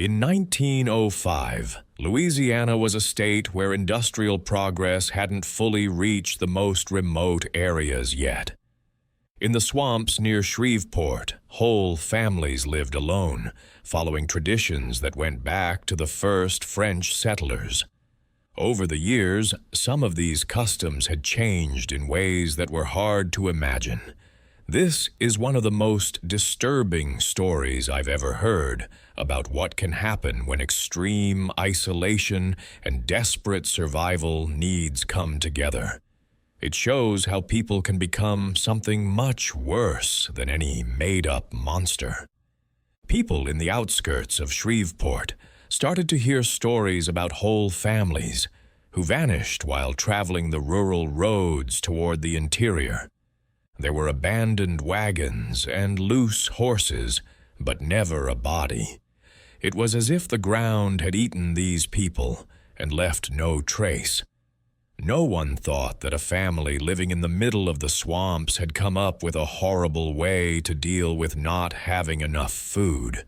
In 1905, Louisiana was a state where industrial progress hadn't fully reached the most remote areas yet. In the swamps near Shreveport, whole families lived alone, following traditions that went back to the first French settlers. Over the years, some of these customs had changed in ways that were hard to imagine. This is one of the most disturbing stories I've ever heard about what can happen when extreme isolation and desperate survival needs come together. It shows how people can become something much worse than any made-up monster. People in the outskirts of Shreveport started to hear stories about whole families who vanished while traveling the rural roads toward the interior. There were abandoned wagons and loose horses, but never a body. It was as if the ground had eaten these people and left no trace. No one thought that a family living in the middle of the swamps had come up with a horrible way to deal with not having enough food.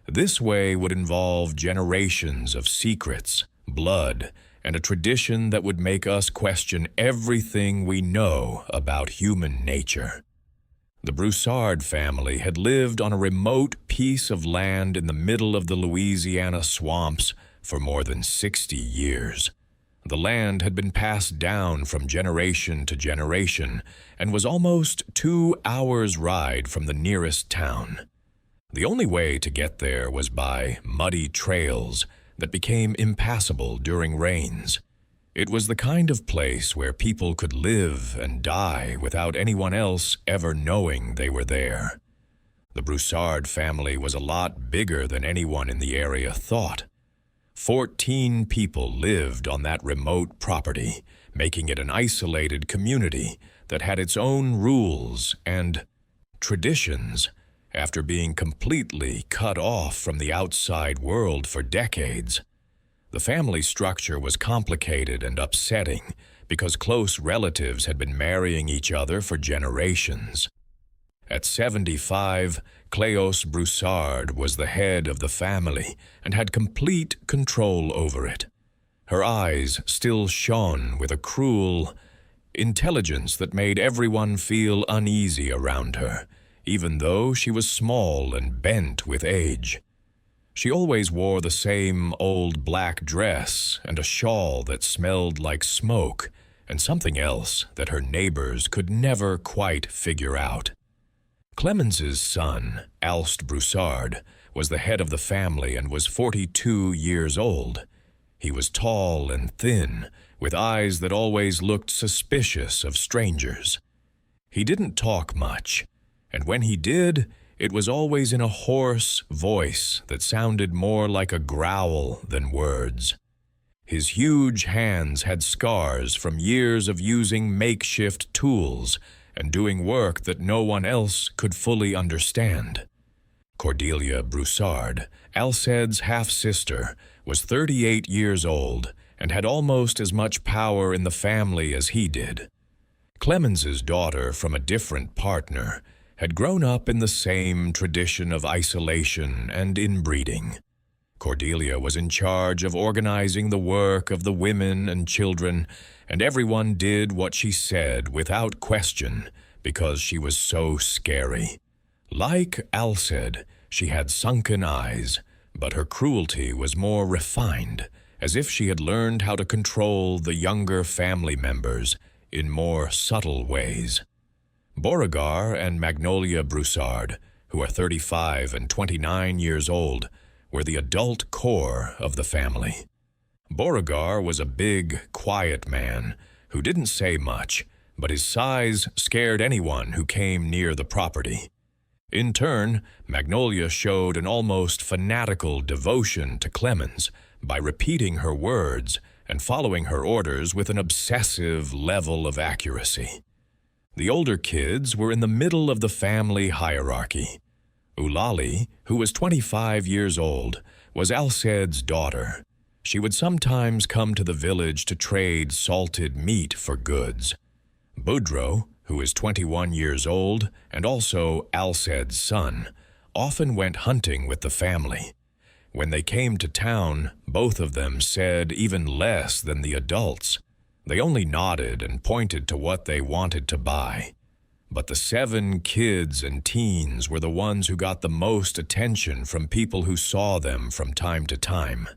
This way would involve generations of secrets, blood, and a tradition that would make us question everything we know about human nature. The Broussard family had lived on a remote piece of land in the middle of the Louisiana swamps for more than 60 years. The land had been passed down from generation to generation and was almost 2 hours' ride from the nearest town. The only way to get there was by muddy trails that became impassable during rains. It was the kind of place where people could live and die without anyone else ever knowing they were there. The Broussard family was a lot bigger than anyone in the area thought. 14 people lived on that remote property, making it an isolated community that had its own rules and traditions. After being completely cut off from the outside world for decades, the family structure was complicated and upsetting because close relatives had been marrying each other for generations. At 75, Cléos Broussard was the head of the family and had complete control over it. Her eyes still shone with a cruel intelligence that made everyone feel uneasy around her, even though she was small and bent with age. She always wore the same old black dress and a shawl that smelled like smoke and something else that her neighbors could never quite figure out. Clemens's son, Alst Broussard, was the head of the family and was 42 years old. He was tall and thin, with eyes that always looked suspicious of strangers. He didn't talk much, and when he did, it was always in a hoarse voice that sounded more like a growl than words. His huge hands had scars from years of using makeshift tools and doing work that no one else could fully understand. Cordelia Broussard, Alced's half-sister, was 38 years old and had almost as much power in the family as he did. Clemens's daughter from a different partner had grown up in the same tradition of isolation and inbreeding. Cordelia was in charge of organizing the work of the women and children, and everyone did what she said without question because she was so scary. Like Alced, she had sunken eyes, but her cruelty was more refined, as if she had learned how to control the younger family members in more subtle ways. Beauregard and Magnolia Broussard, who are 35 and 29 years old, were the adult core of the family. Beauregard was a big, quiet man who didn't say much, but his size scared anyone who came near the property. In turn, Magnolia showed an almost fanatical devotion to Clemens by repeating her words and following her orders with an obsessive level of accuracy. The older kids were in the middle of the family hierarchy. Eulalie, who was 25 years old, was Alced's daughter. She would sometimes come to the village to trade salted meat for goods. Boudreaux, who is 21 years old and also Alced's son, often went hunting with the family. When they came to town, both of them said even less than the adults. They only nodded and pointed to what they wanted to buy. But the 7 kids and teens were the ones who got the most attention from people who saw them from time to time.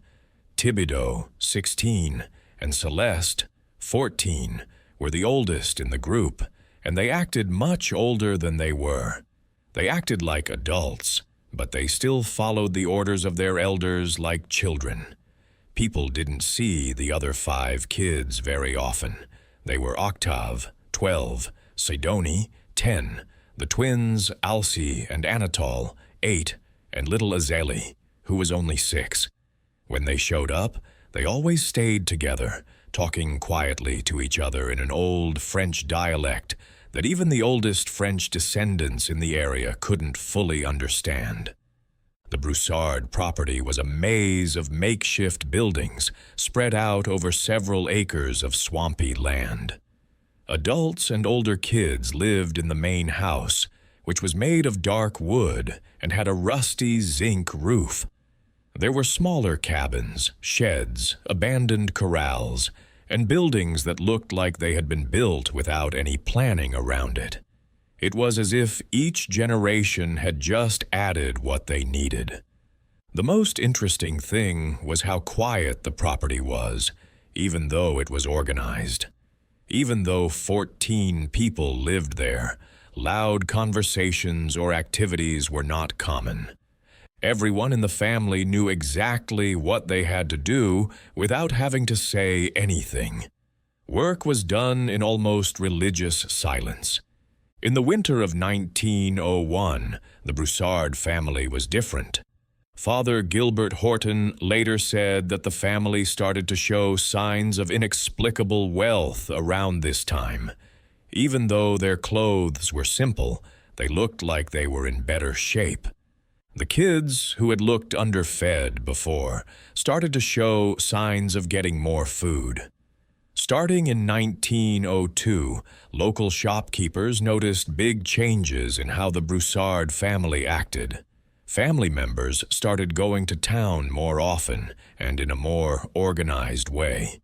Thibodeau, 16, and Celeste, 14, were the oldest in the group, and they acted much older than they were. They acted like adults, but they still followed the orders of their elders like children. People didn't see the other 5 kids very often. They were Octave, 12, Sidonie, 10, the twins Alcy and Anatole, 8, and little Azélie, who was only 6. When they showed up, they always stayed together, talking quietly to each other in an old French dialect that even the oldest French descendants in the area couldn't fully understand. The Broussard property was a maze of makeshift buildings spread out over several acres of swampy land. Adults and older kids lived in the main house, which was made of dark wood and had a rusty zinc roof. There were smaller cabins, sheds, abandoned corrals, and buildings that looked like they had been built without any planning around it. It was as if each generation had just added what they needed. The most interesting thing was how quiet the property was, even though it was organized. Even though 14 people lived there, loud conversations or activities were not common. Everyone in the family knew exactly what they had to do without having to say anything. Work was done in almost religious silence. In the winter of 1901, the Broussard family was different. Father Gilbert Horton later said that the family started to show signs of inexplicable wealth around this time. Even though their clothes were simple, they looked like they were in better shape. The kids, who had looked underfed before, started to show signs of getting more food. Starting in 1902, local shopkeepers noticed big changes in how the Broussard family acted. Family members started going to town more often and in a more organized way.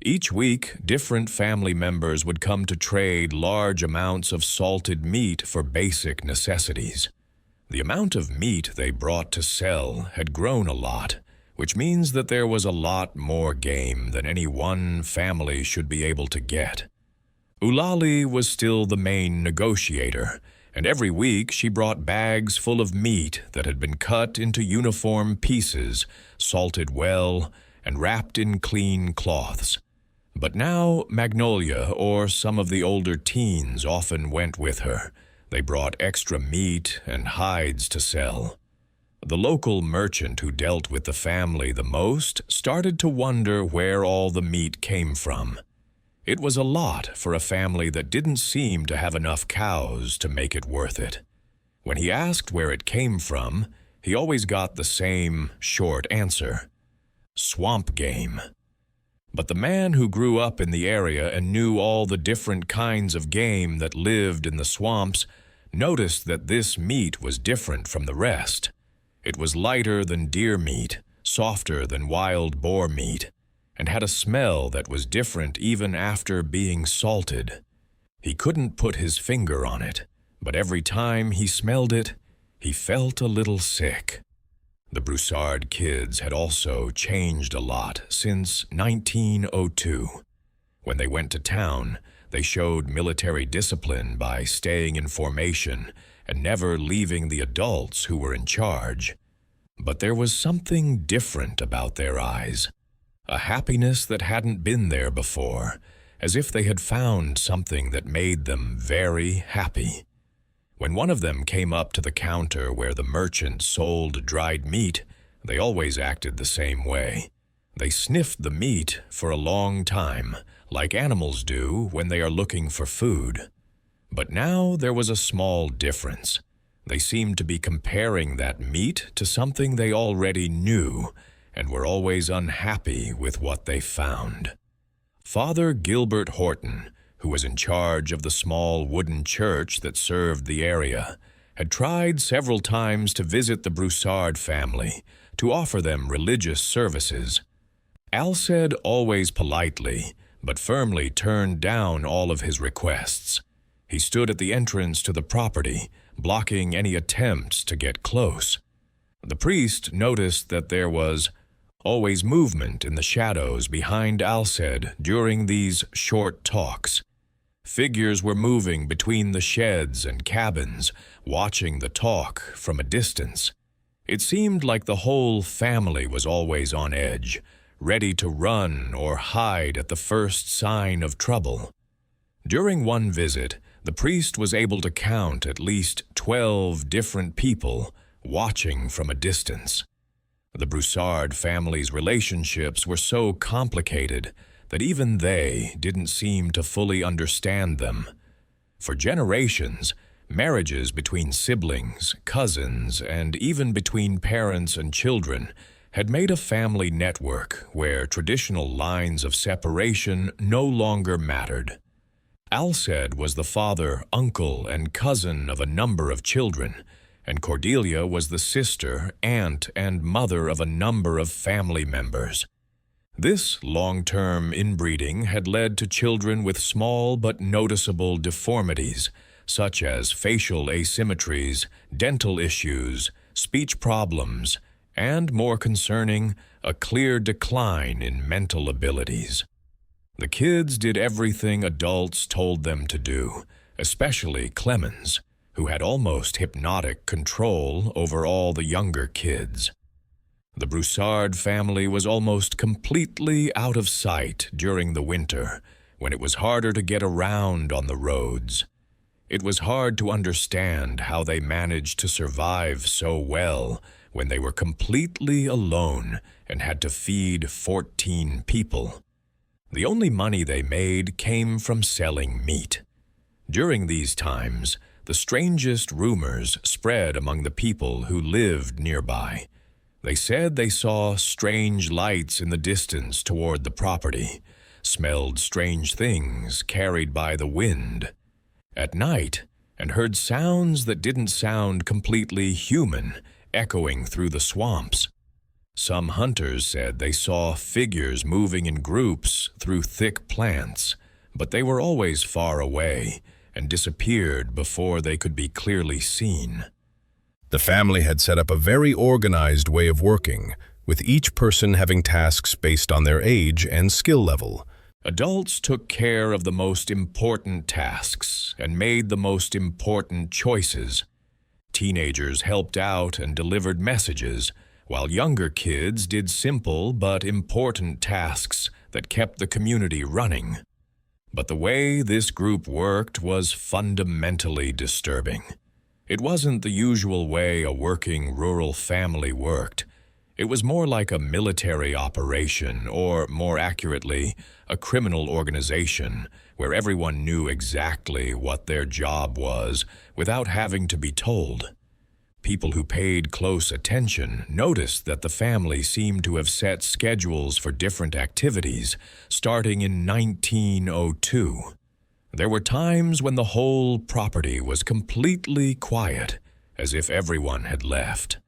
Each week, different family members would come to trade large amounts of salted meat for basic necessities. The amount of meat they brought to sell had grown a lot, which means that there was a lot more game than any one family should be able to get. Eulalie was still the main negotiator, and every week she brought bags full of meat that had been cut into uniform pieces, salted well, and wrapped in clean cloths. But now Magnolia or some of the older teens often went with her. They brought extra meat and hides to sell. The local merchant who dealt with the family the most started to wonder where all the meat came from. It was a lot for a family that didn't seem to have enough cows to make it worth it. When he asked where it came from, he always got the same short answer: swamp game. But the man who grew up in the area and knew all the different kinds of game that lived in the swamps noticed that this meat was different from the rest. It was lighter than deer meat, softer than wild boar meat, and had a smell that was different even after being salted. He couldn't put his finger on it, but every time he smelled it, he felt a little sick. The Broussard kids had also changed a lot since 1902. When they went to town, they showed military discipline by staying in formation and never leaving the adults who were in charge. But there was something different about their eyes, a happiness that hadn't been there before, as if they had found something that made them very happy. When one of them came up to the counter where the merchant sold dried meat, they always acted the same way. They sniffed the meat for a long time, like animals do when they are looking for food. But now there was a small difference. They seemed to be comparing that meat to something they already knew and were always unhappy with what they found. Father Gilbert Horton, who was in charge of the small wooden church that served the area, had tried several times to visit the Broussard family to offer them religious services. Alced always politely, but firmly turned down all of his requests. He stood at the entrance to the property, blocking any attempts to get close. The priest noticed that there was always movement in the shadows behind Alced during these short talks. Figures were moving between the sheds and cabins, watching the talk from a distance. It seemed like the whole family was always on edge, ready to run or hide at the first sign of trouble. During one visit, the priest was able to count at least 12 different people watching from a distance. The Broussard family's relationships were so complicated that even they didn't seem to fully understand them. For generations, marriages between siblings, cousins, and even between parents and children had made a family network where traditional lines of separation no longer mattered. Alced was the father, uncle, and cousin of a number of children, and Cordelia was the sister, aunt, and mother of a number of family members. This long-term inbreeding had led to children with small but noticeable deformities, such as facial asymmetries, dental issues, speech problems, and, more concerning, a clear decline in mental abilities. The kids did everything adults told them to do, especially Clemens, who had almost hypnotic control over all the younger kids. The Broussard family was almost completely out of sight during the winter, when it was harder to get around on the roads. It was hard to understand how they managed to survive so well when they were completely alone and had to feed 14 people. The only money they made came from selling meat. During these times, the strangest rumors spread among the people who lived nearby. They said they saw strange lights in the distance toward the property, smelled strange things carried by the wind at night, and heard sounds that didn't sound completely human echoing through the swamps. Some hunters said they saw figures moving in groups through thick plants, but they were always far away and disappeared before they could be clearly seen. The family had set up a very organized way of working, with each person having tasks based on their age and skill level. Adults took care of the most important tasks and made the most important choices. Teenagers helped out and delivered messages, while younger kids did simple but important tasks that kept the community running. But the way this group worked was fundamentally disturbing. It wasn't the usual way a working rural family worked. It was more like a military operation, or more accurately, a criminal organization, where everyone knew exactly what their job was without having to be told. People who paid close attention noticed that the family seemed to have set schedules for different activities starting in 1902. There were times when the whole property was completely quiet, as if everyone had left.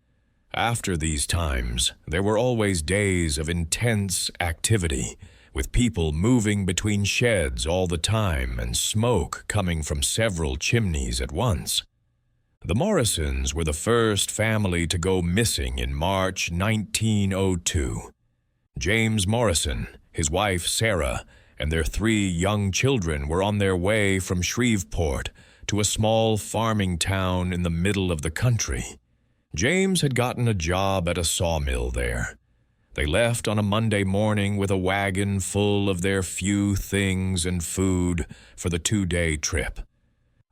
After these times, there were always days of intense activity, with people moving between sheds all the time and smoke coming from several chimneys at once. The Morrisons were the first family to go missing in March 1902. James Morrison, his wife Sarah, and their 3 young children were on their way from Shreveport to a small farming town in the middle of the country. James had gotten a job at a sawmill there. They left on a Monday morning with a wagon full of their few things and food for the 2-day trip.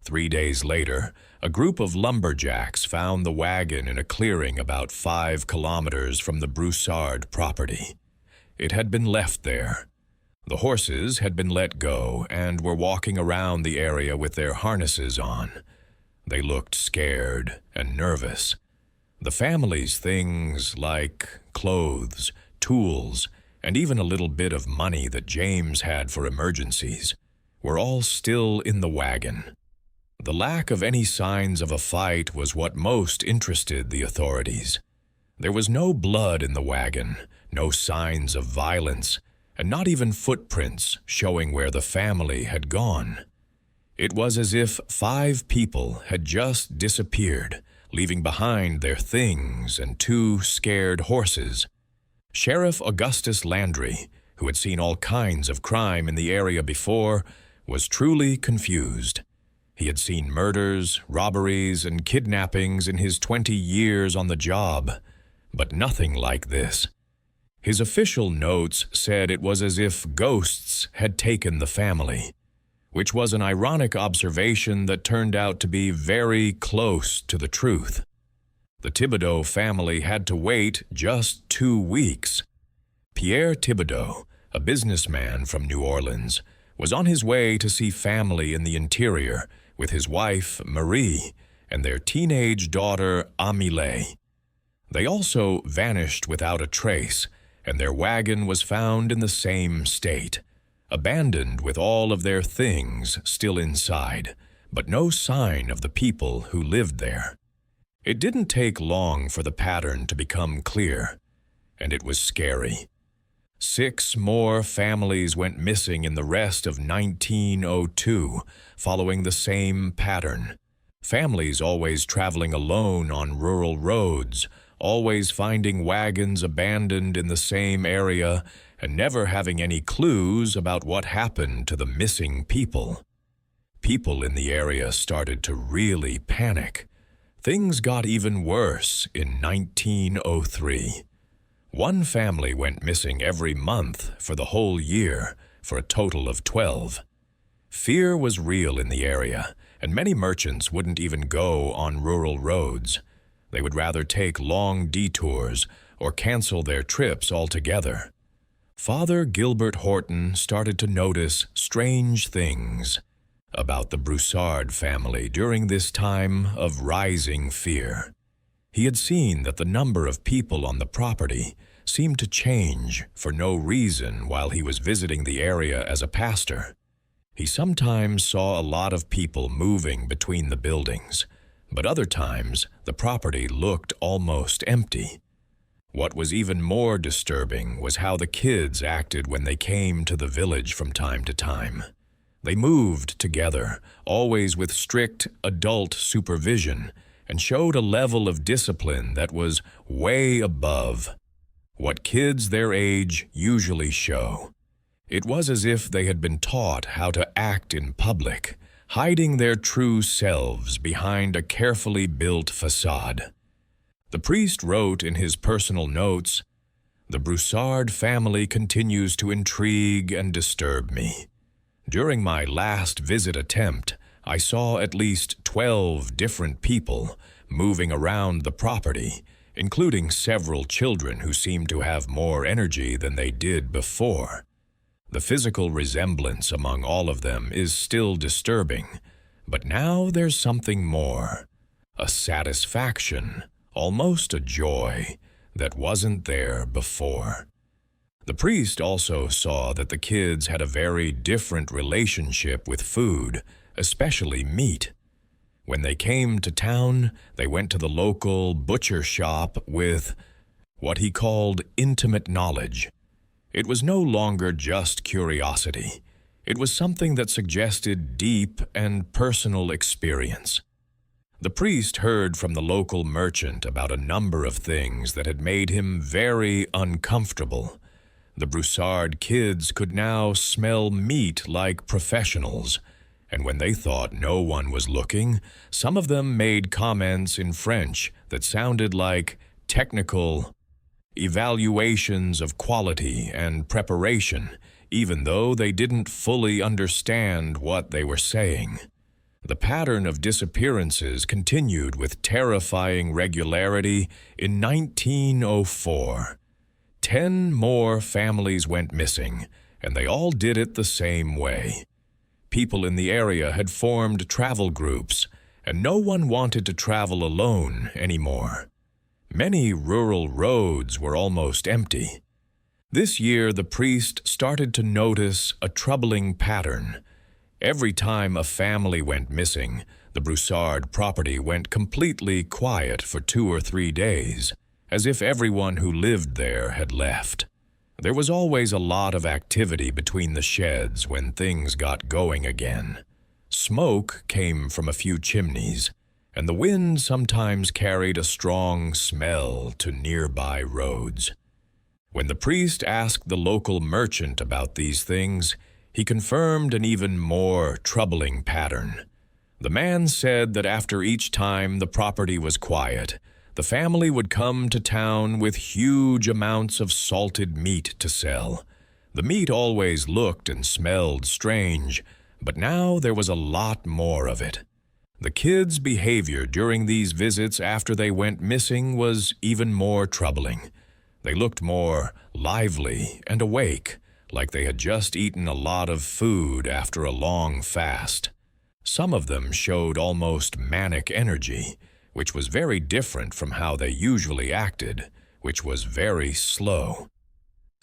3 days later, a group of lumberjacks found the wagon in a clearing about 5 kilometers from the Broussard property. It had been left there. The horses had been let go and were walking around the area with their harnesses on. They looked scared and nervous. The family's things like clothes, tools, and even a little bit of money that James had for emergencies were all still in the wagon. The lack of any signs of a fight was what most interested the authorities. There was no blood in the wagon, no signs of violence, and not even footprints showing where the family had gone. It was as if 5 people had just disappeared, leaving behind their things and 2 scared horses. Sheriff Augustus Landry, who had seen all kinds of crime in the area before, was truly confused. He had seen murders, robberies, and kidnappings in his 20 years on the job, but nothing like this. His official notes said it was as if ghosts had taken the family, which was an ironic observation that turned out to be very close to the truth. The Thibodeau family had to wait just 2 weeks. Pierre Thibodeau, a businessman from New Orleans, was on his way to see family in the interior with his wife, Marie, and their teenage daughter, Amélie. They also vanished without a trace, and their wagon was found in the same state, abandoned with all of their things still inside, but no sign of the people who lived there. It didn't take long for the pattern to become clear, and it was scary. 6 more families went missing in the rest of 1902, following the same pattern. Families always traveling alone on rural roads, always finding wagons abandoned in the same area, and never having any clues about what happened to the missing people. People in the area started to really panic. Things got even worse in 1903. 1 family went missing every month for the whole year, for a total of 12. Fear was real in the area, and many merchants wouldn't even go on rural roads. They would rather take long detours or cancel their trips altogether. Father Gilbert Horton started to notice strange things about the Broussard family during this time of rising fear. He had seen that the number of people on the property seemed to change for no reason while he was visiting the area as a pastor. He sometimes saw a lot of people moving between the buildings, but other times the property looked almost empty. What was even more disturbing was how the kids acted when they came to the village from time to time. They moved together, always with strict adult supervision, and showed a level of discipline that was way above what kids their age usually show. It was as if they had been taught how to act in public, hiding their true selves behind a carefully built facade. The priest wrote in his personal notes, "The Broussard family continues to intrigue and disturb me. During my last visit attempt, I saw at least 12 different people moving around the property, including several children who seemed to have more energy than they did before. The physical resemblance among all of them is still disturbing, but now there's something more, a satisfaction, almost a joy, that wasn't there before." The priest also saw that the kids had a very different relationship with food, especially meat. When they came to town, they went to the local butcher shop with what he called intimate knowledge. It was no longer just curiosity. It was something that suggested deep and personal experience. The priest heard from the local merchant about a number of things that had made him very uncomfortable. The Broussard kids could now smell meat like professionals, and when they thought no one was looking, some of them made comments in French that sounded like technical evaluations of quality and preparation, even though they didn't fully understand what they were saying. The pattern of disappearances continued with terrifying regularity in 1904. 10 more families went missing, and they all did it the same way. People in the area had formed travel groups, and no one wanted to travel alone anymore. Many rural roads were almost empty. This year, the priest started to notice a troubling pattern. Every time a family went missing, the Broussard property went completely quiet for 2 or 3 days, as if everyone who lived there had left. There was always a lot of activity between the sheds when things got going again. Smoke came from a few chimneys, and the wind sometimes carried a strong smell to nearby roads. When the priest asked the local merchant about these things, he confirmed an even more troubling pattern. The man said that after each time the property was quiet, the family would come to town with huge amounts of salted meat to sell. The meat always looked and smelled strange, but now there was a lot more of it. The kids' behavior during these visits after they went missing was even more troubling. They looked more lively and awake, like they had just eaten a lot of food after a long fast. Some of them showed almost manic energy, which was very different from how they usually acted, which was very slow.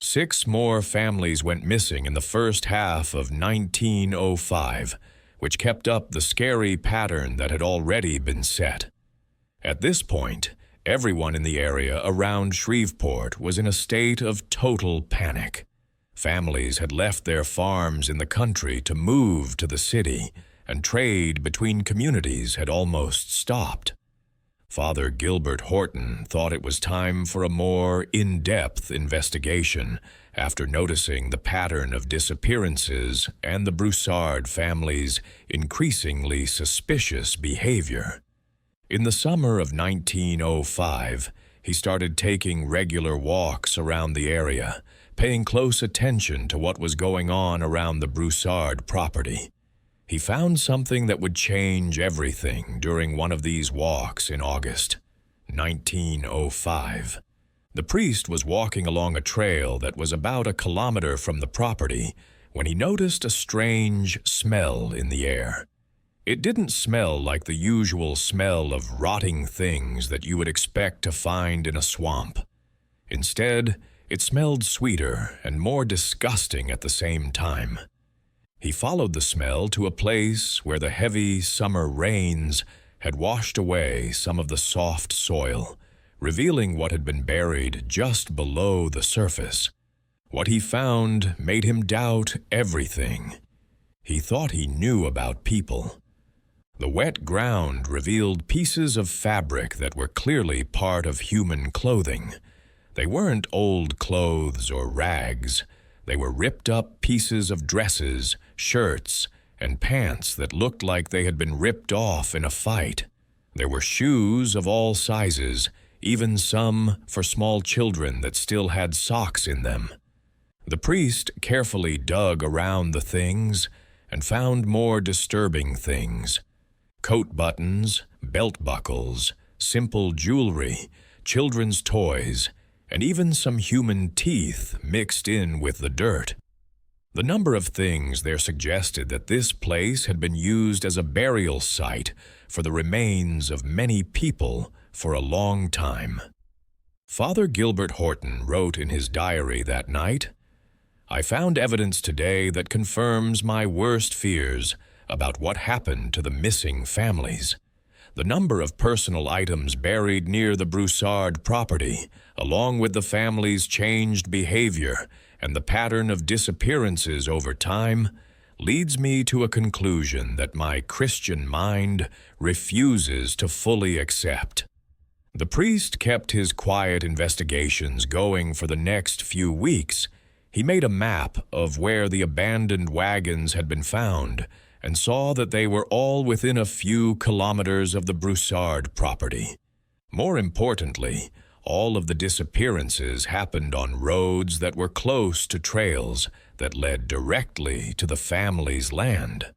6 more families went missing in the first half of 1905, which kept up the scary pattern that had already been set. At this point, everyone in the area around Shreveport was in a state of total panic. Families had left their farms in the country to move to the city, and trade between communities had almost stopped. Father Gilbert Horton thought it was time for a more in-depth investigation after noticing the pattern of disappearances and the Broussard family's increasingly suspicious behavior. In the summer of 1905, he started taking regular walks around the area, paying close attention to what was going on around the Broussard property. He found something that would change everything during one of these walks in August 1905. The priest was walking along a trail that was about a kilometer from the property when he noticed a strange smell in the air. It didn't smell like the usual smell of rotting things that you would expect to find in a swamp. Instead, it smelled sweeter and more disgusting at the same time. He followed the smell to a place where the heavy summer rains had washed away some of the soft soil, revealing what had been buried just below the surface. What he found made him doubt everything. He thought he knew about people. The wet ground revealed pieces of fabric that were clearly part of human clothing. They weren't old clothes or rags. They were ripped-up pieces of dresses, shirts, and pants that looked like they had been ripped off in a fight. There were shoes of all sizes, even some for small children that still had socks in them. The priest carefully dug around the things and found more disturbing things. Coat buttons, belt buckles, simple jewelry, children's toys, and even some human teeth mixed in with the dirt. The number of things there suggested that this place had been used as a burial site for the remains of many people for a long time. Father Gilbert Horton wrote in his diary that night, "I found evidence today that confirms my worst fears about what happened to the missing families. The number of personal items buried near the Broussard property, along with the family's changed behavior and the pattern of disappearances over time, leads me to a conclusion that my Christian mind refuses to fully accept." The priest kept his quiet investigations going for the next few weeks. He made a map of where the abandoned wagons had been found and saw that they were all within a few kilometers of the Broussard property. More importantly, all of the disappearances happened on roads that were close to trails that led directly to the family's land.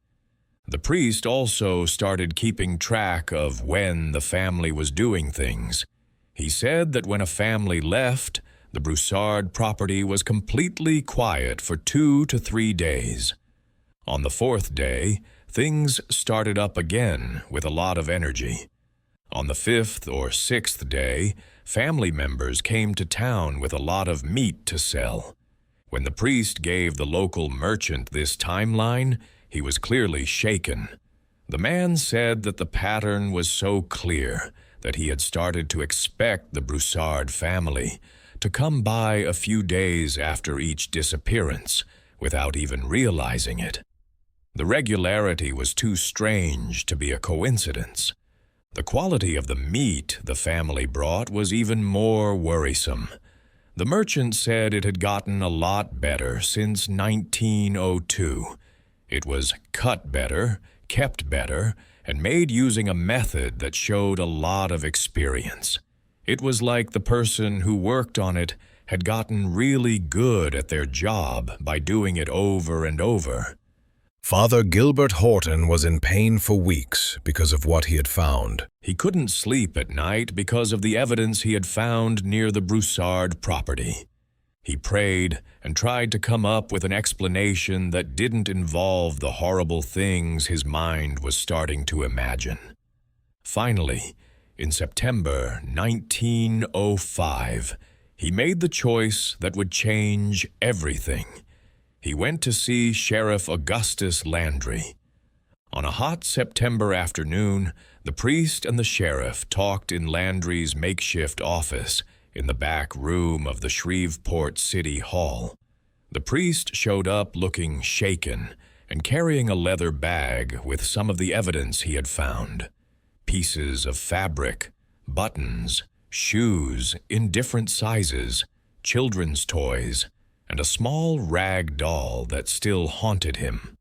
The priest also started keeping track of when the family was doing things. He said that when a family left, the Broussard property was completely quiet for 2 to 3 days. On the 4th day, things started up again with a lot of energy. On the 5th or 6th day, family members came to town with a lot of meat to sell. When the priest gave the local merchant this timeline, he was clearly shaken. The man said that the pattern was so clear that he had started to expect the Broussard family to come by a few days after each disappearance without even realizing it. The regularity was too strange to be a coincidence. The quality of the meat the family brought was even more worrisome. The merchant said it had gotten a lot better since 1902. It was cut better, kept better, and made using a method that showed a lot of experience. It was like the person who worked on it had gotten really good at their job by doing it over and over. Father Gilbert Horton was in pain for weeks because of what he had found. He couldn't sleep at night because of the evidence he had found near the Broussard property. He prayed and tried to come up with an explanation that didn't involve the horrible things his mind was starting to imagine. Finally, in September 1905, he made the choice that would change everything. He went to see Sheriff Augustus Landry. On a hot September afternoon, the priest and the sheriff talked in Landry's makeshift office in the back room of the Shreveport City Hall. The priest showed up looking shaken and carrying a leather bag with some of the evidence he had found. Pieces of fabric, buttons, shoes in different sizes, children's toys, and a small rag doll that still haunted him.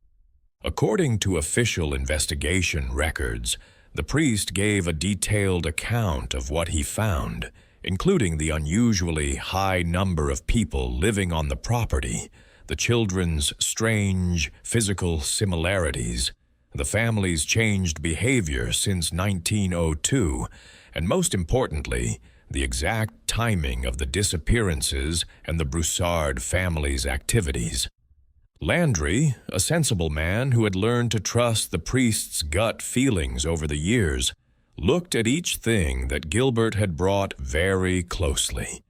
According to official investigation records, the priest gave a detailed account of what he found, including the unusually high number of people living on the property, the children's strange physical similarities, the family's changed behavior since 1902, and most importantly, the exact timing of the disappearances and the Broussard family's activities. Landry, a sensible man who had learned to trust the priest's gut feelings over the years, looked at each thing that Gilbert had brought very closely.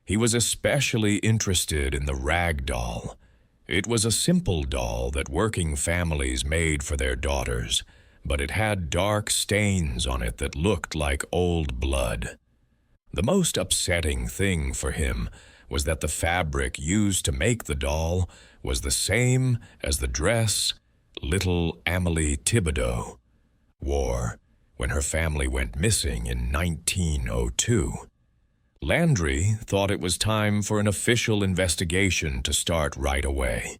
He was especially interested in the rag doll. It was a simple doll that working families made for their daughters, but it had dark stains on it that looked like old blood. The most upsetting thing for him was that the fabric used to make the doll was the same as the dress little Amélie Thibodeau wore when her family went missing in 1902. Landry thought it was time for an official investigation to start right away.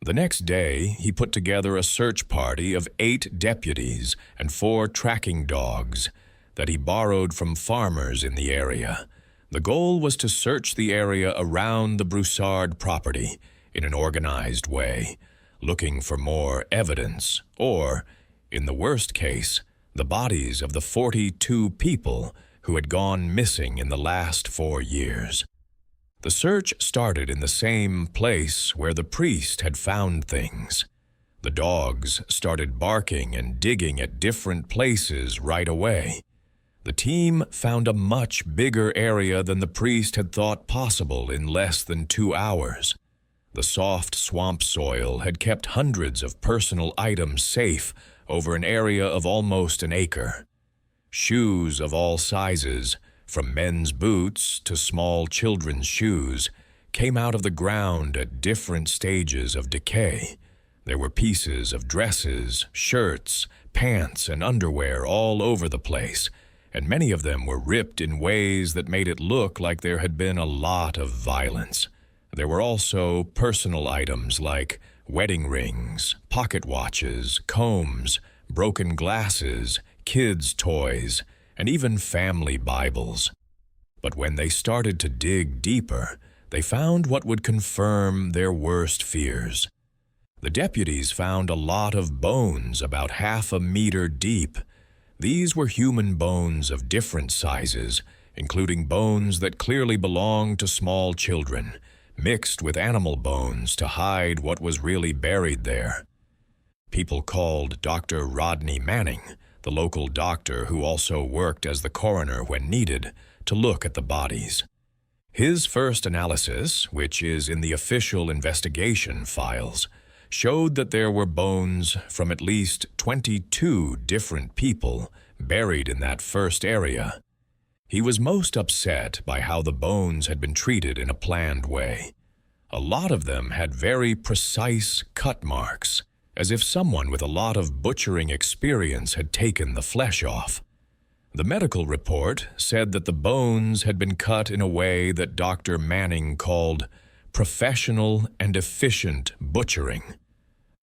The next day, he put together a search party of 8 deputies and 4 tracking dogs that he borrowed from farmers in the area. The goal was to search the area around the Broussard property in an organized way, looking for more evidence or, in the worst case, the bodies of the 42 people who had gone missing in the last 4 years. The search started in the same place where the priest had found things. The dogs started barking and digging at different places right away. The team found a much bigger area than the priest had thought possible in less than 2 hours. The soft swamp soil had kept hundreds of personal items safe over an area of almost an acre. Shoes of all sizes, from men's boots to small children's shoes, came out of the ground at different stages of decay. There were pieces of dresses, shirts, pants, and underwear all over the place, and many of them were ripped in ways that made it look like there had been a lot of violence. There were also personal items like wedding rings, pocket watches, combs, broken glasses, kids' toys, and even family Bibles. But when they started to dig deeper, they found what would confirm their worst fears. The deputies found a lot of bones about half a meter deep. These were human bones of different sizes, including bones that clearly belonged to small children, mixed with animal bones to hide what was really buried there. People called Dr. Rodney Manning, the local doctor who also worked as the coroner when needed, to look at the bodies. His first analysis, which is in the official investigation files, showed that there were bones from at least 22 different people buried in that first area. He was most upset by how the bones had been treated in a planned way. A lot of them had very precise cut marks, as if someone with a lot of butchering experience had taken the flesh off. The medical report said that the bones had been cut in a way that Dr. Manning called professional and efficient butchering.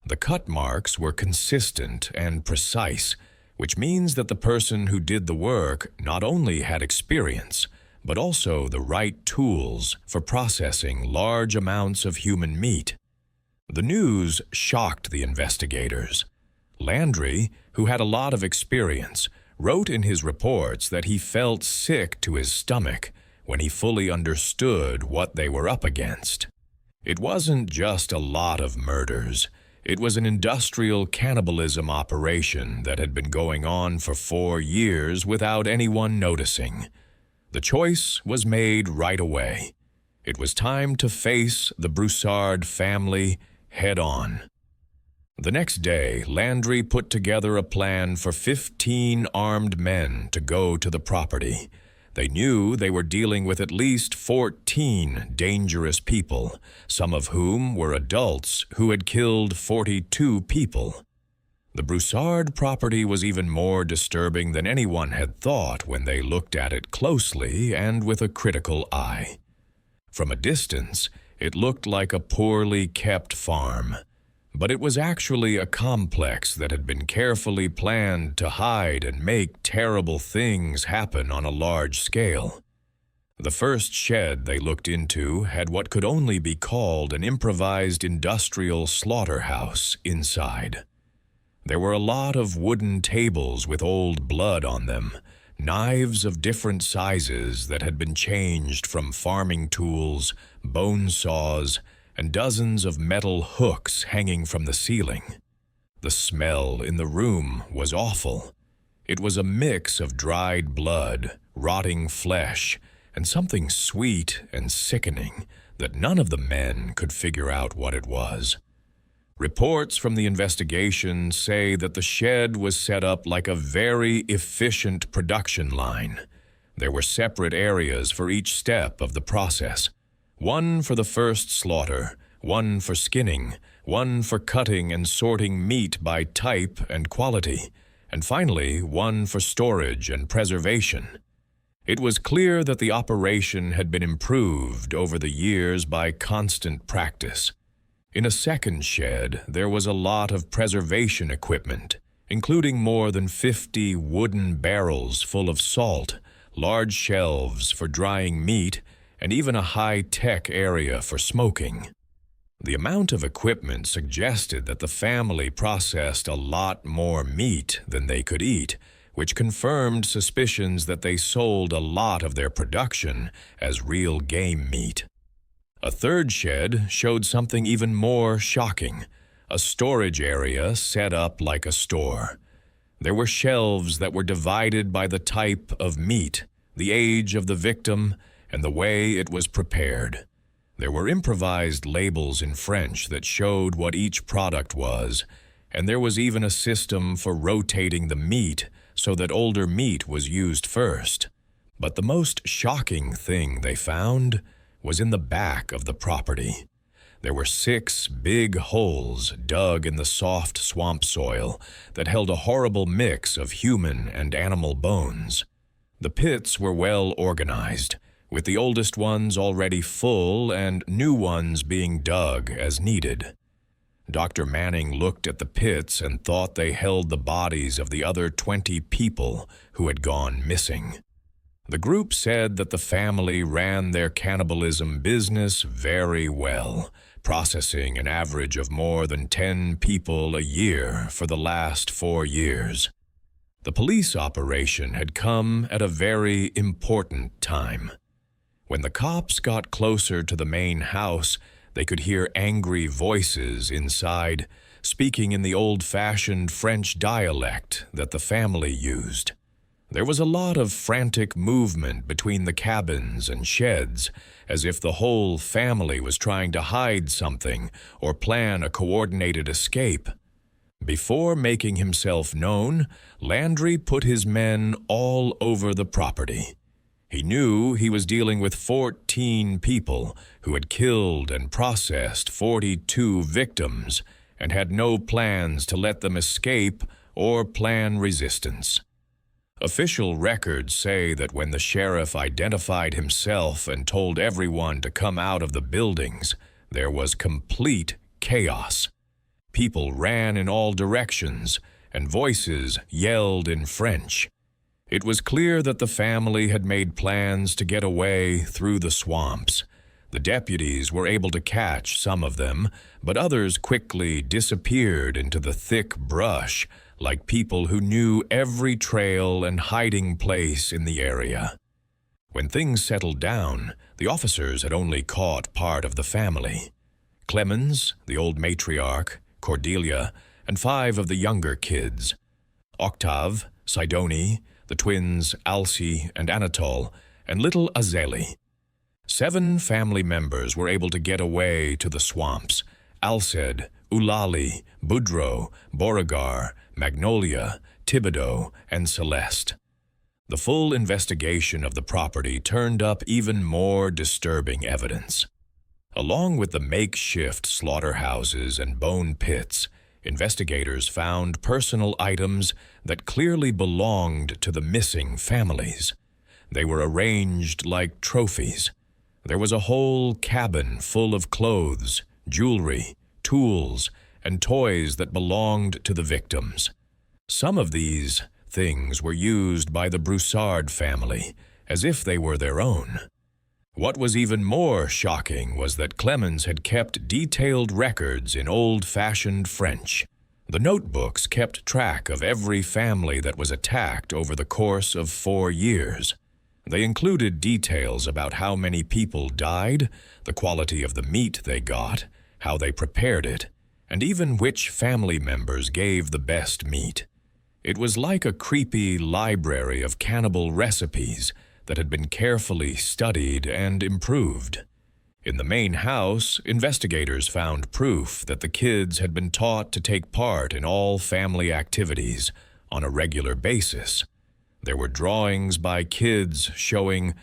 The cut marks were consistent and precise, which means that the person who did the work not only had experience, but also the right tools for processing large amounts of human meat. The news shocked the investigators. Landry, who had a lot of experience, wrote in his reports that he felt sick to his stomach when he fully understood what they were up against. It wasn't just a lot of murders. It was an industrial cannibalism operation that had been going on for 4 years without anyone noticing. The choice was made right away. It was time to face the Broussard family head-on. The next day, Landry put together a plan for 15 armed men to go to the property. They knew they were dealing with at least 14 dangerous people, some of whom were adults who had killed 42 people. The Broussard property was even more disturbing than anyone had thought when they looked at it closely and with a critical eye. From a distance, it looked like a poorly kept farm. But it was actually a complex that had been carefully planned to hide and make terrible things happen on a large scale. The first shed they looked into had what could only be called an improvised industrial slaughterhouse inside. There were a lot of wooden tables with old blood on them, knives of different sizes that had been changed from farming tools, bone saws, and dozens of metal hooks hanging from the ceiling. The smell in the room was awful. It was a mix of dried blood, rotting flesh, and something sweet and sickening that none of the men could figure out what it was. Reports from the investigation say that the shed was set up like a very efficient production line. There were separate areas for each step of the process. One for the first slaughter, one for skinning, one for cutting and sorting meat by type and quality, and finally one for storage and preservation. It was clear that the operation had been improved over the years by constant practice. In a second shed, there was a lot of preservation equipment, including more than 50 wooden barrels full of salt, large shelves for drying meat, and even a high-tech area for smoking. The amount of equipment suggested that the family processed a lot more meat than they could eat, which confirmed suspicions that they sold a lot of their production as real game meat. A third shed showed something even more shocking, a storage area set up like a store. There were shelves that were divided by the type of meat, the age of the victim, and the way it was prepared. There were improvised labels in French that showed what each product was, and there was even a system for rotating the meat so that older meat was used first. But the most shocking thing they found was in the back of the property. There were 6 big holes dug in the soft swamp soil that held a horrible mix of human and animal bones. The pits were well organized, with the oldest ones already full and new ones being dug as needed. Dr. Manning looked at the pits and thought they held the bodies of the other 20 people who had gone missing. The group said that the family ran their cannibalism business very well, processing an average of more than 10 people a year for the last 4 years. The police operation had come at a very important time. When the cops got closer to the main house, they could hear angry voices inside, speaking in the old-fashioned French dialect that the family used. There was a lot of frantic movement between the cabins and sheds, as if the whole family was trying to hide something or plan a coordinated escape. Before making himself known, Landry put his men all over the property. He knew he was dealing with 14 people who had killed and processed 42 victims and had no plans to let them escape or plan resistance. Official records say that when the sheriff identified himself and told everyone to come out of the buildings, there was complete chaos. People ran in all directions, and voices yelled in French. It was clear that the family had made plans to get away through the swamps. The deputies were able to catch some of them, but others quickly disappeared into the thick brush, like people who knew every trail and hiding place in the area. When things settled down, the officers had only caught part of the family. Clemens, the old matriarch, Cordelia, and 5 of the younger kids. Octave, Sidoni, the twins Alcy and Anatole, and little Azeli. 7 family members were able to get away to the swamps: Alced, Eulalie, Boudreaux, Beauregard, Magnolia, Thibodeau, and Celeste. The full investigation of the property turned up even more disturbing evidence. Along with the makeshift slaughterhouses and bone pits, investigators found personal items that clearly belonged to the missing families. They were arranged like trophies. There was a whole cabin full of clothes, jewelry, tools, and toys that belonged to the victims. Some of these things were used by the Broussard family, as if they were their own. What was even more shocking was that Clemens had kept detailed records in old-fashioned French. The notebooks kept track of every family that was attacked over the course of 4 years. They included details about how many people died, the quality of the meat they got, how they prepared it, and even which family members gave the best meat. It was like a creepy library of cannibal recipes that had been carefully studied and improved. In the main house, investigators found proof that the kids had been taught to take part in all family activities on a regular basis. There were drawings by kids showing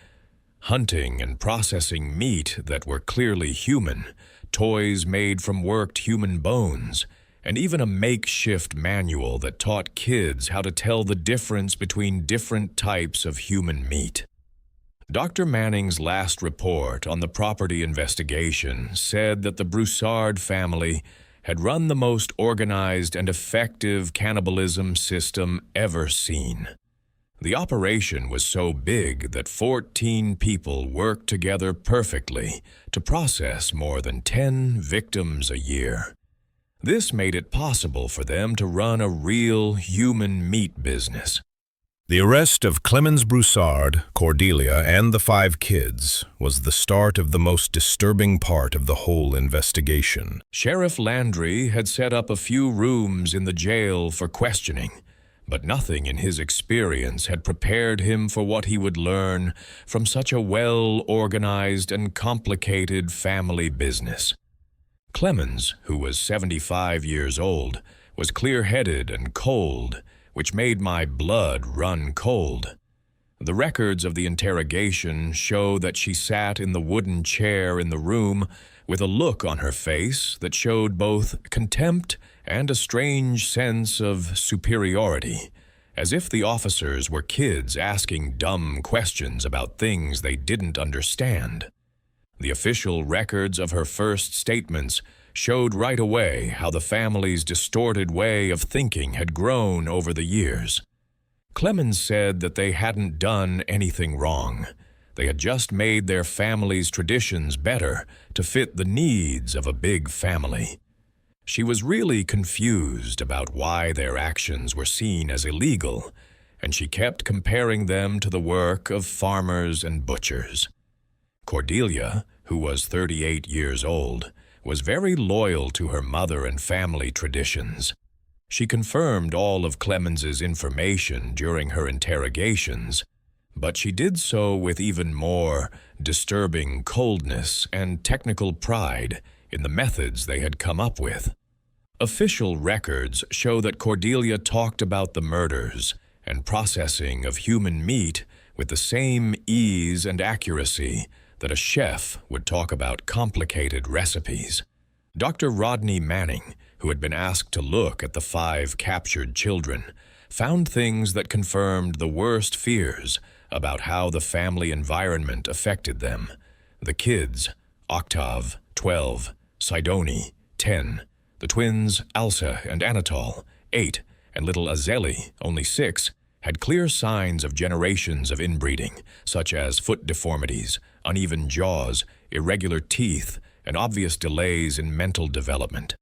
hunting and processing meat that were clearly human, toys made from worked human bones, and even a makeshift manual that taught kids how to tell the difference between different types of human meat. Dr. Manning's last report on the property investigation said that the Broussard family had run the most organized and effective cannibalism system ever seen. The operation was so big that 14 people worked together perfectly to process more than 10 victims a year. This made it possible for them to run a real human meat business. The arrest of Clemens Broussard, Cordelia, and the 5 kids was the start of the most disturbing part of the whole investigation. Sheriff Landry had set up a few rooms in the jail for questioning, but nothing in his experience had prepared him for what he would learn from such a well-organized and complicated family business. Clemens, who was 75 years old, was clear-headed and cold, which made my blood run cold. The records of the interrogation show that she sat in the wooden chair in the room with a look on her face that showed both contempt and a strange sense of superiority, as if the officers were kids asking dumb questions about things they didn't understand. The official records of her first statements showed right away how the family's distorted way of thinking had grown over the years. Clemens said that they hadn't done anything wrong. They had just made their family's traditions better to fit the needs of a big family. She was really confused about why their actions were seen as illegal, and she kept comparing them to the work of farmers and butchers. Cordelia, who was 38 years old, was very loyal to her mother and family traditions. She confirmed all of Clemens's information during her interrogations, but she did so with even more disturbing coldness and technical pride in the methods they had come up with. Official records show that Cordelia talked about the murders and processing of human meat with the same ease and accuracy that a chef would talk about complicated recipes. Dr. Rodney Manning, who had been asked to look at the 5 captured children, found things that confirmed the worst fears about how the family environment affected them. The kids, Octave, 12, Sidoni, 10, the twins, Elsa and Anatole, 8, and little Azeli, only 6, had clear signs of generations of inbreeding, such as foot deformities, uneven jaws, irregular teeth, and obvious delays in mental development.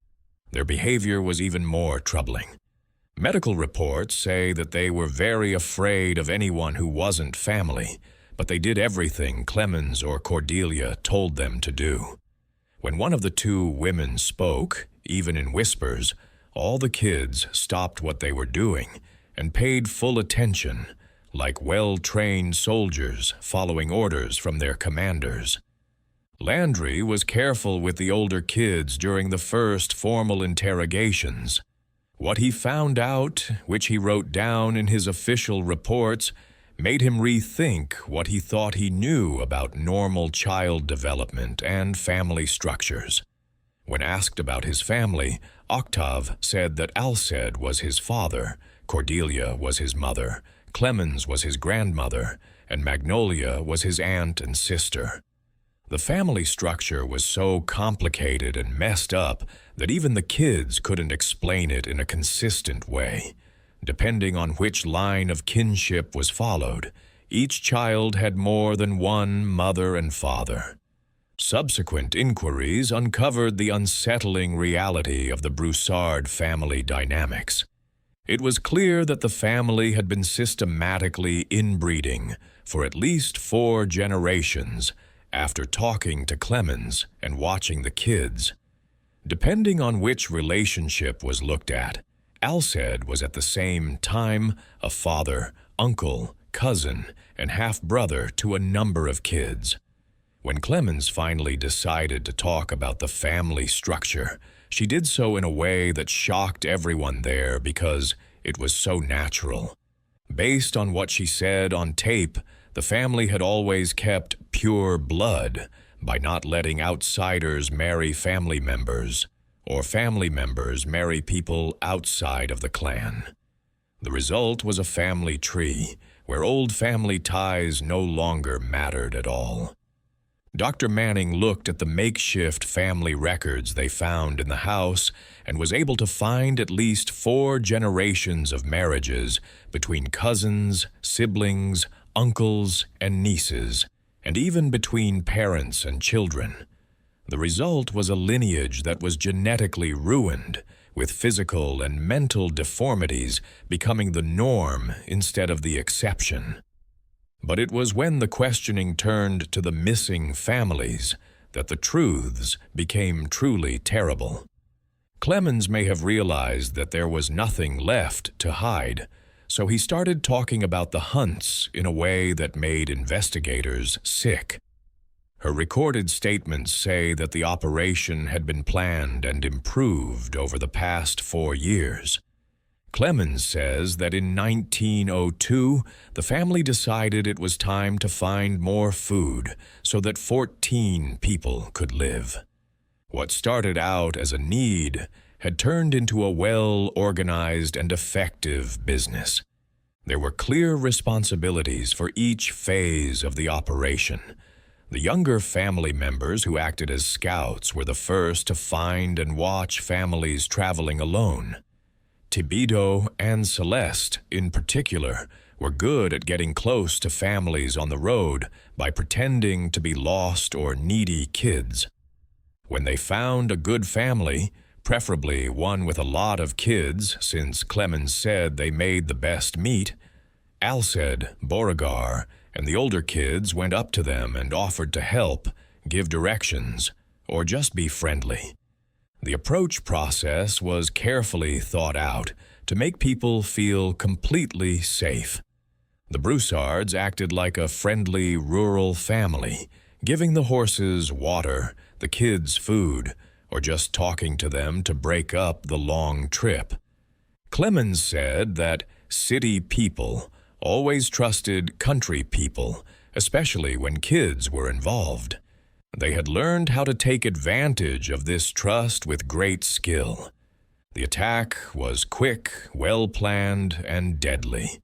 Their behavior was even more troubling. Medical reports say that they were very afraid of anyone who wasn't family, but they did everything Clemens or Cordelia told them to do. When one of the 2 women spoke, even in whispers, all the kids stopped what they were doing and paid full attention, like well-trained soldiers following orders from their commanders. Landry was careful with the older kids during the first formal interrogations. What he found out, which he wrote down in his official reports, made him rethink what he thought he knew about normal child development and family structures. When asked about his family, Octave said that Alced was his father, Cordelia was his mother, Clemens was his grandmother, and Magnolia was his aunt and sister. The family structure was so complicated and messed up that even the kids couldn't explain it in a consistent way. Depending on which line of kinship was followed, each child had more than one mother and father. Subsequent inquiries uncovered the unsettling reality of the Broussard family dynamics. It was clear that the family had been systematically inbreeding for at least 4 generations after talking to Clemens and watching the kids. Depending on which relationship was looked at, Alced was at the same time a father, uncle, cousin, and half-brother to a number of kids. When Clemens finally decided to talk about the family structure, she did so in a way that shocked everyone there because it was so natural. Based on what she said on tape, the family had always kept pure blood by not letting outsiders marry family members, or family members marry people outside of the clan. The result was a family tree where old family ties no longer mattered at all. Dr. Manning looked at the makeshift family records they found in the house and was able to find at least 4 generations of marriages between cousins, siblings, uncles, and nieces, and even between parents and children. The result was a lineage that was genetically ruined, with physical and mental deformities becoming the norm instead of the exception. But it was when the questioning turned to the missing families that the truths became truly terrible. Clemens may have realized that there was nothing left to hide, so he started talking about the hunts in a way that made investigators sick. Her recorded statements say that the operation had been planned and improved over the past 4 years. Clemens says that in 1902, the family decided it was time to find more food so that 14 people could live. What started out as a need had turned into a well-organized and effective business. There were clear responsibilities for each phase of the operation. The younger family members who acted as scouts were the first to find and watch families traveling alone. Tibido and Celeste, in particular, were good at getting close to families on the road by pretending to be lost or needy kids. When they found a good family, preferably one with a lot of kids, since Clemens said they made the best meat, Alced, Beauregard, and the older kids went up to them and offered to help, give directions, or just be friendly. The approach process was carefully thought out to make people feel completely safe. The Broussards acted like a friendly rural family, giving the horses water, the kids food, or just talking to them to break up the long trip. Clemens said that city people always trusted country people, especially when kids were involved. They had learned how to take advantage of this trust with great skill. The attack was quick, well-planned, and deadly.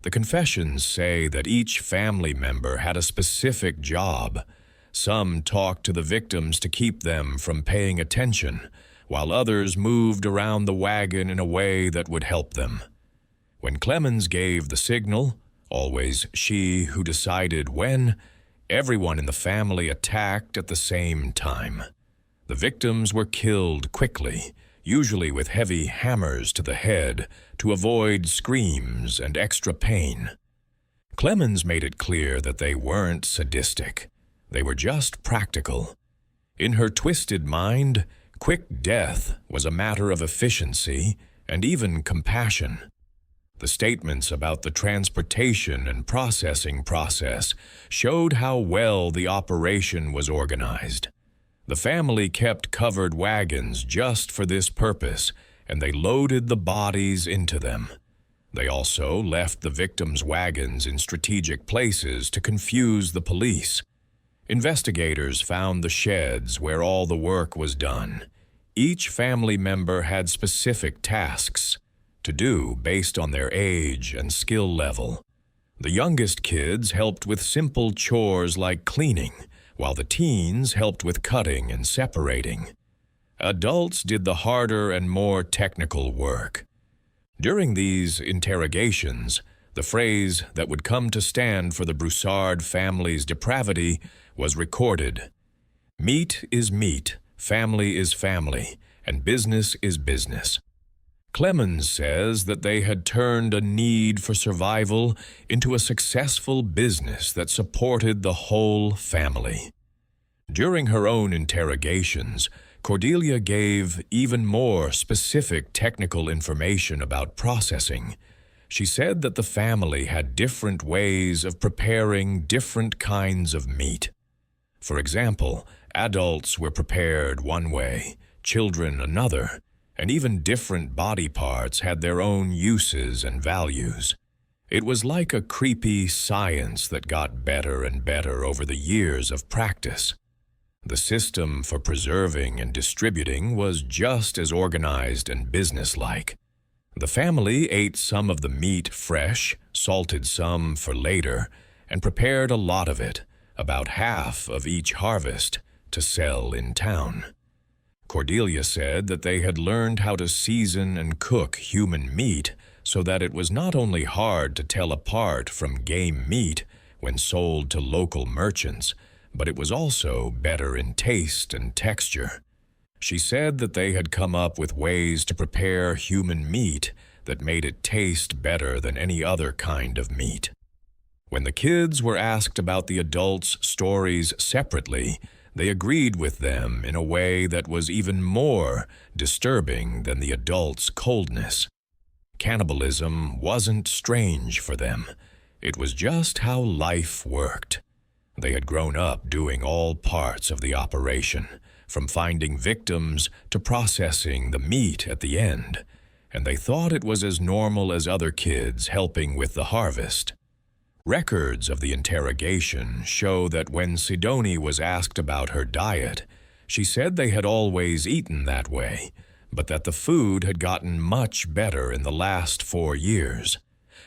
The confessions say that each family member had a specific job. Some talked to the victims to keep them from paying attention, while others moved around the wagon in a way that would help them. When Clemens gave the signal, always she who decided when, everyone in the family attacked at the same time. The victims were killed quickly, usually with heavy hammers to the head, to avoid screams and extra pain. Clemens made it clear that they weren't sadistic. They were just practical. In her twisted mind, quick death was a matter of efficiency and even compassion. The statements about the transportation and processing process showed how well the operation was organized. The family kept covered wagons just for this purpose, and they loaded the bodies into them. They also left the victims' wagons in strategic places to confuse the police. Investigators found the sheds where all the work was done. Each family member had specific tasks to do based on their age and skill level. The youngest kids helped with simple chores like cleaning, while the teens helped with cutting and separating. Adults did the harder and more technical work. During these interrogations, the phrase that would come to stand for the Broussard family's depravity was recorded. Meat is meat, family is family, and business is business. Clemens says that they had turned a need for survival into a successful business that supported the whole family. During her own interrogations, Cordelia gave even more specific technical information about processing. She said that the family had different ways of preparing different kinds of meat. For example, adults were prepared one way, children another, and even different body parts had their own uses and values. It was like a creepy science that got better and better over the years of practice. The system for preserving and distributing was just as organized and businesslike. The family ate some of the meat fresh, salted some for later, and prepared a lot of it, about half of each harvest, to sell in town. Cordelia said that they had learned how to season and cook human meat so that it was not only hard to tell apart from game meat when sold to local merchants, but it was also better in taste and texture. She said that they had come up with ways to prepare human meat that made it taste better than any other kind of meat. When the kids were asked about the adults' stories separately, they agreed with them in a way that was even more disturbing than the adults' coldness. Cannibalism wasn't strange for them. It was just how life worked. They had grown up doing all parts of the operation, from finding victims to processing the meat at the end, and they thought it was as normal as other kids helping with the harvest. Records of the interrogation show that when Sidoni was asked about her diet, she said they had always eaten that way, but that the food had gotten much better in the last 4 years.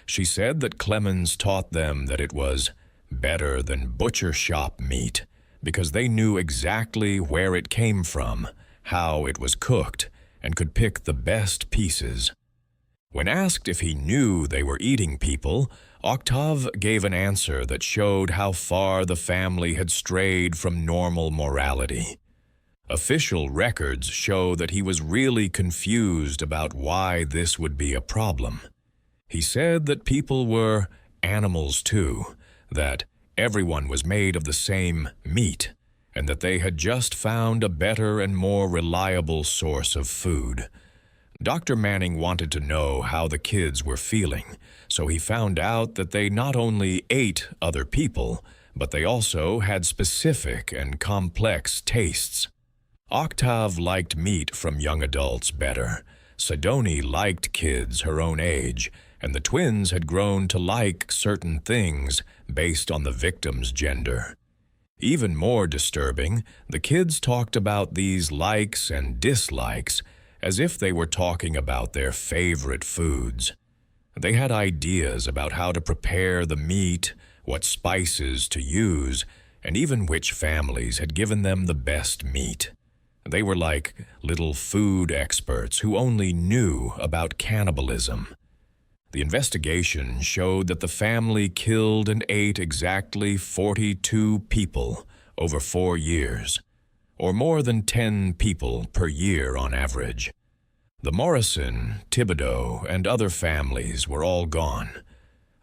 She said that Clemens taught them that it was better than butcher shop meat because they knew exactly where it came from, how it was cooked, and could pick the best pieces. When asked if he knew they were eating people, Octave gave an answer that showed how far the family had strayed from normal morality. Official records show that he was really confused about why this would be a problem. He said that people were animals too, that everyone was made of the same meat, and that they had just found a better and more reliable source of food. Dr. Manning wanted to know how the kids were feeling, so he found out that they not only ate other people, but they also had specific and complex tastes. Octave liked meat from young adults better. Sidonie liked kids her own age, and the twins had grown to like certain things based on the victim's gender. Even more disturbing, the kids talked about these likes and dislikes as if they were talking about their favorite foods. They had ideas about how to prepare the meat, what spices to use, and even which families had given them the best meat. They were like little food experts who only knew about cannibalism. The investigation showed that the family killed and ate exactly 42 people over 4 years, or more than 10 people per year on average. The Morrison, Thibodeau, and other families were all gone.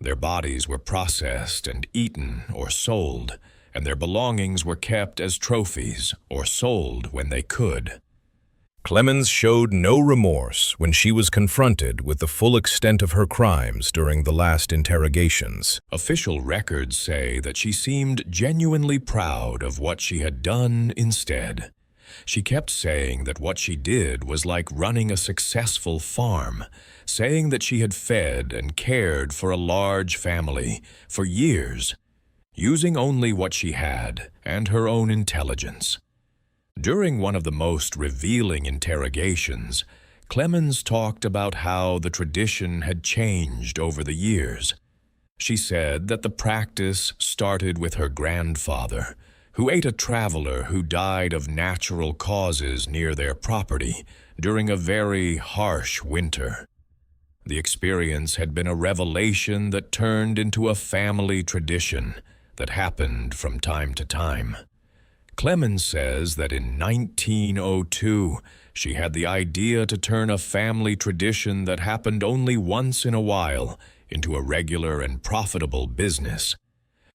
Their bodies were processed and eaten or sold, and their belongings were kept as trophies or sold when they could. Clemens showed no remorse when she was confronted with the full extent of her crimes during the last interrogations. Official records say that she seemed genuinely proud of what she had done instead. She kept saying that what she did was like running a successful farm, saying that she had fed and cared for a large family for years, using only what she had and her own intelligence. During one of the most revealing interrogations, Clemens talked about how the tradition had changed over the years. She said that the practice started with her grandfather, who ate a traveler who died of natural causes near their property during a very harsh winter. The experience had been a revelation that turned into a family tradition that happened from time to time. Clemens says that in 1902, she had the idea to turn a family tradition that happened only once in a while into a regular and profitable business.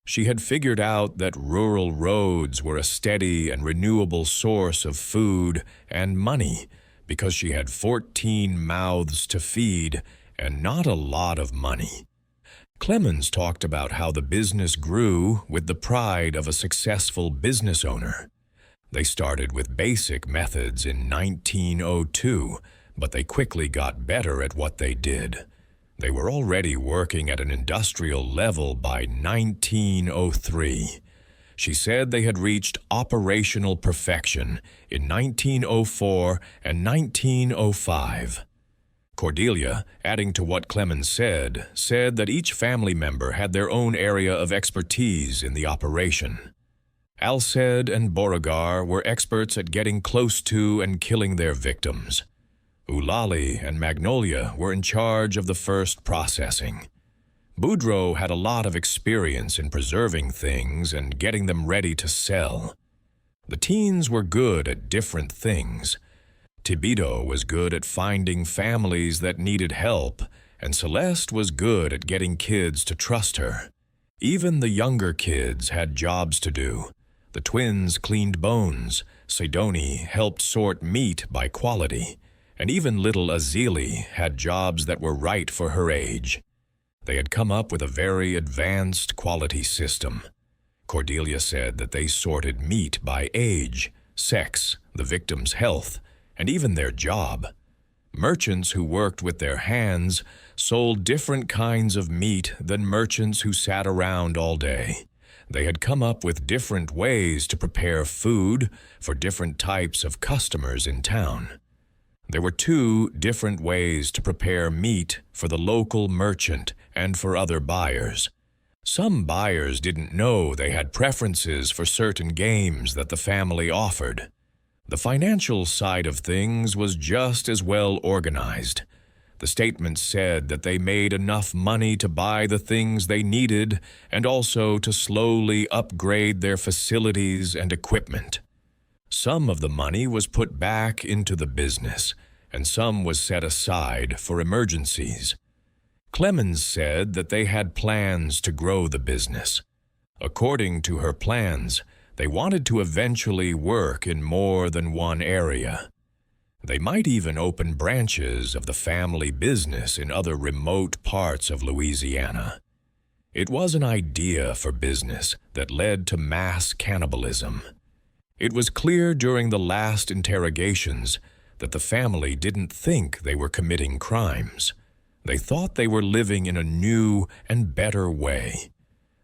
She had figured out that rural roads were a steady and renewable source of food and money because she had 14 mouths to feed and not a lot of money. Clemens talked about how the business grew with the pride of a successful business owner. They started with basic methods in 1902, but they quickly got better at what they did. They were already working at an industrial level by 1903. She said they had reached operational perfection in 1904 and 1905. Cordelia, adding to what Clemens said that each family member had their own area of expertise in the operation. Alced and Beauregard were experts at getting close to and killing their victims. Eulalie and Magnolia were in charge of the first processing. Boudreaux had a lot of experience in preserving things and getting them ready to sell. The teens were good at different things. Thibodeau was good at finding families that needed help, and Celeste was good at getting kids to trust her. Even the younger kids had jobs to do. The twins cleaned bones, Sidonie helped sort meat by quality, and even little Azélie had jobs that were right for her age. They had come up with a very advanced quality system. Cordelia said that they sorted meat by age, sex, the victim's health, and even their job. Merchants who worked with their hands sold different kinds of meat than merchants who sat around all day. They had come up with different ways to prepare food for different types of customers in town. There were 2 different ways to prepare meat for the local merchant and for other buyers. Some buyers didn't know they had preferences for certain games that the family offered. The financial side of things was just as well organized. The statement said that they made enough money to buy the things they needed and also to slowly upgrade their facilities and equipment. Some of the money was put back into the business, and some was set aside for emergencies. Clemens said that they had plans to grow the business. According to her plans, they wanted to eventually work in more than one area. They might even open branches of the family business in other remote parts of Louisiana. It was an idea for business that led to mass cannibalism. It was clear during the last interrogations that the family didn't think they were committing crimes. They thought they were living in a new and better way.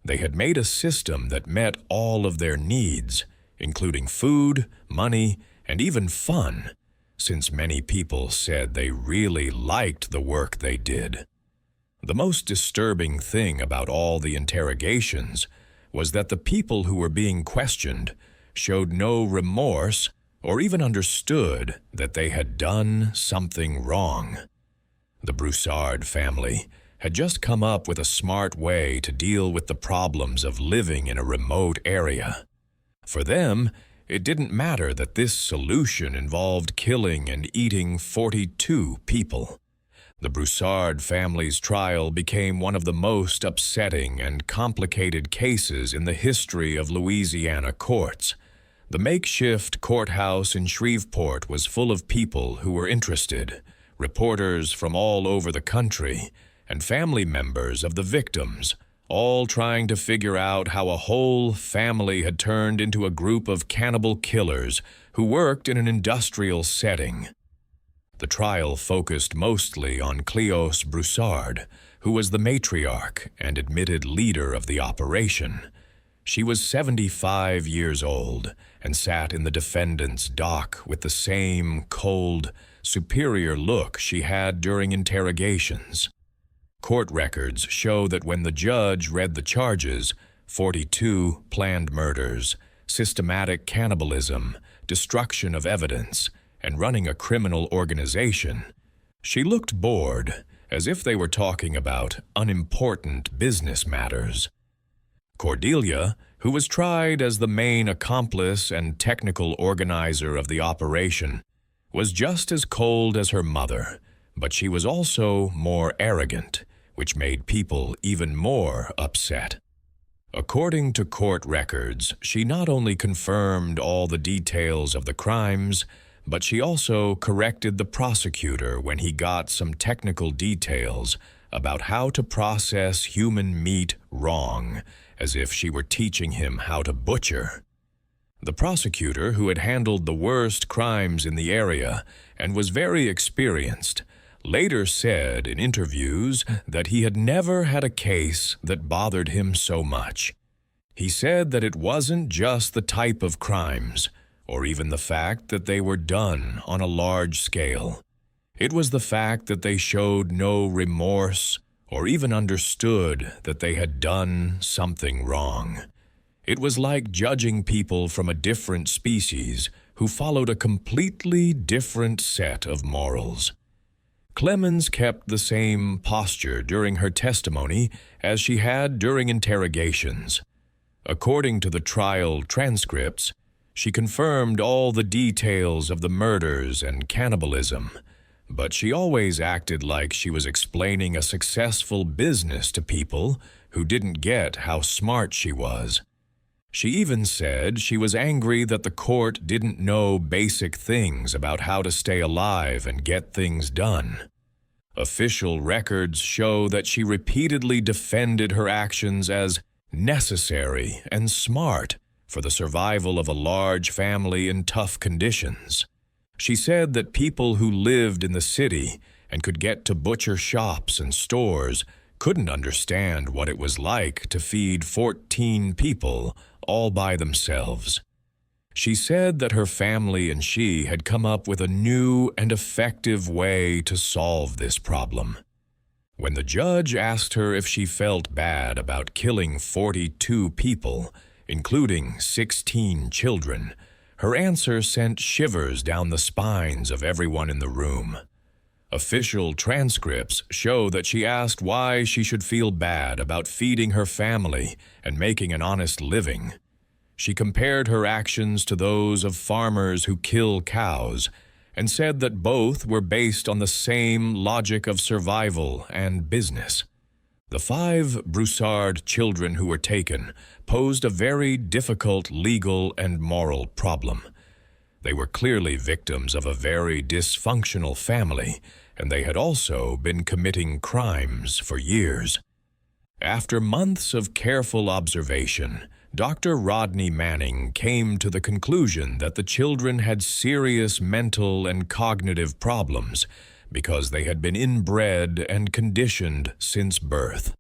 They had made a system that met all of their needs, including food, money, and even fun, since many people said they really liked the work they did. The most disturbing thing about all the interrogations was that the people who were being questioned showed no remorse or even understood that they had done something wrong. The Broussard family had just come up with a smart way to deal with the problems of living in a remote area. For them, it didn't matter that this solution involved killing and eating 42 people. The Broussard family's trial became one of the most upsetting and complicated cases in the history of Louisiana courts. The makeshift courthouse in Shreveport was full of people who were interested, reporters from all over the country, and family members of the victims, all trying to figure out how a whole family had turned into a group of cannibal killers who worked in an industrial setting. The trial focused mostly on Cleos Broussard, who was the matriarch and admitted leader of the operation. She was 75 years old and sat in the defendant's dock with the same cold, superior look she had during interrogations. Court records show that when the judge read the charges, 42 planned murders, systematic cannibalism, destruction of evidence, and running a criminal organization, she looked bored, as if they were talking about unimportant business matters. Cordelia, who was tried as the main accomplice and technical organizer of the operation, was just as cold as her mother, but she was also more arrogant, which made people even more upset. According to court records, she not only confirmed all the details of the crimes, but she also corrected the prosecutor when he got some technical details about how to process human meat wrong, as if she were teaching him how to butcher. The prosecutor, who had handled the worst crimes in the area and was very experienced, later said in interviews that he had never had a case that bothered him so much. He said that it wasn't just the type of crimes, or even the fact that they were done on a large scale. It was the fact that they showed no remorse or even understood that they had done something wrong. It was like judging people from a different species who followed a completely different set of morals. Clemens kept the same posture during her testimony as she had during interrogations. According to the trial transcripts, she confirmed all the details of the murders and cannibalism, but she always acted like she was explaining a successful business to people who didn't get how smart she was. She even said she was angry that the court didn't know basic things about how to stay alive and get things done. Official records show that she repeatedly defended her actions as necessary and smart for the survival of a large family in tough conditions. She said that people who lived in the city and could get to butcher shops and stores couldn't understand what it was like to feed 14 people all by themselves. She said that her family and she had come up with a new and effective way to solve this problem. When the judge asked her if she felt bad about killing 42 people, including 16 children, her answer sent shivers down the spines of everyone in the room. Official transcripts show that she asked why she should feel bad about feeding her family and making an honest living. She compared her actions to those of farmers who kill cows and said that both were based on the same logic of survival and business. The 5 Broussard children who were taken posed a very difficult legal and moral problem. They were clearly victims of a very dysfunctional family, and they had also been committing crimes for years. After months of careful observation, Dr. Rodney Manning came to the conclusion that the children had serious mental and cognitive problems because they had been inbred and conditioned since birth.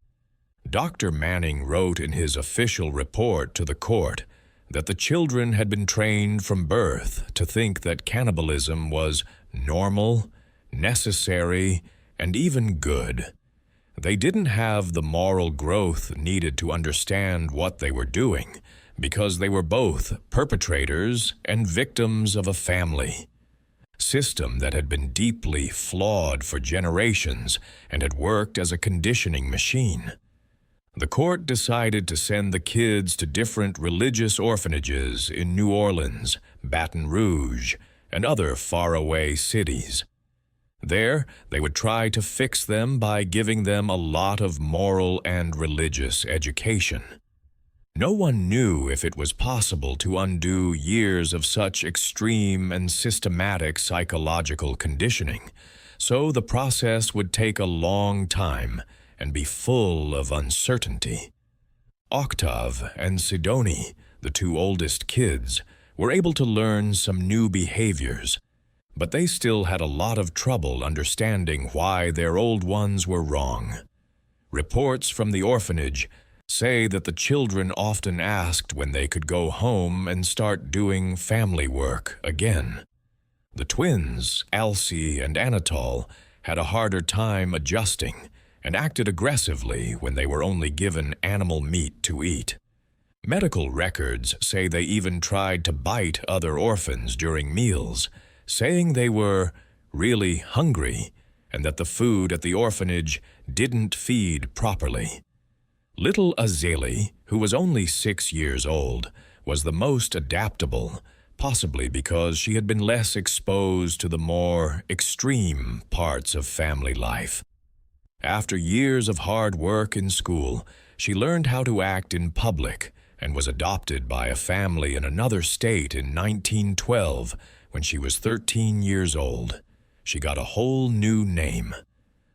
Dr. Manning wrote in his official report to the court that the children had been trained from birth to think that cannibalism was normal, necessary, and even good. They didn't have the moral growth needed to understand what they were doing because they were both perpetrators and victims of a family system that had been deeply flawed for generations and had worked as a conditioning machine. The court decided to send the kids to different religious orphanages in New Orleans, Baton Rouge, and other faraway cities. There, they would try to fix them by giving them a lot of moral and religious education. No one knew if it was possible to undo years of such extreme and systematic psychological conditioning, so the process would take a long time and be full of uncertainty. Octave and Sidonie, the two oldest kids, were able to learn some new behaviors, but they still had a lot of trouble understanding why their old ones were wrong. Reports from the orphanage say that the children often asked when they could go home and start doing family work again. The twins, Alcee and Anatole, had a harder time adjusting and acted aggressively when they were only given animal meat to eat. Medical records say they even tried to bite other orphans during meals, saying they were really hungry and that the food at the orphanage didn't feed properly. Little Azalea, who was only 6 years old, was the most adaptable, possibly because she had been less exposed to the more extreme parts of family life. After years of hard work in school, she learned how to act in public and was adopted by a family in another state in 1912 when she was 13 years old. She got a whole new name.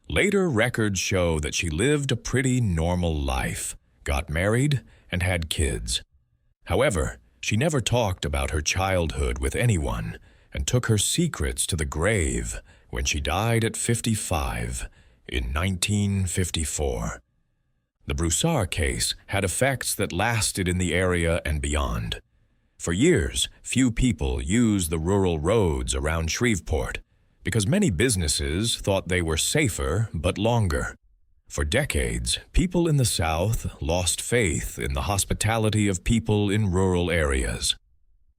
Later records show that she lived a pretty normal life, got married, and had kids. However, she never talked about her childhood with anyone and took her secrets to the grave when she died at 55 in 1954. The Broussard case had effects that lasted in the area and beyond. For years, few people used the rural roads around Shreveport because many businesses thought they were safer but longer. For decades, people in the South lost faith in the hospitality of people in rural areas.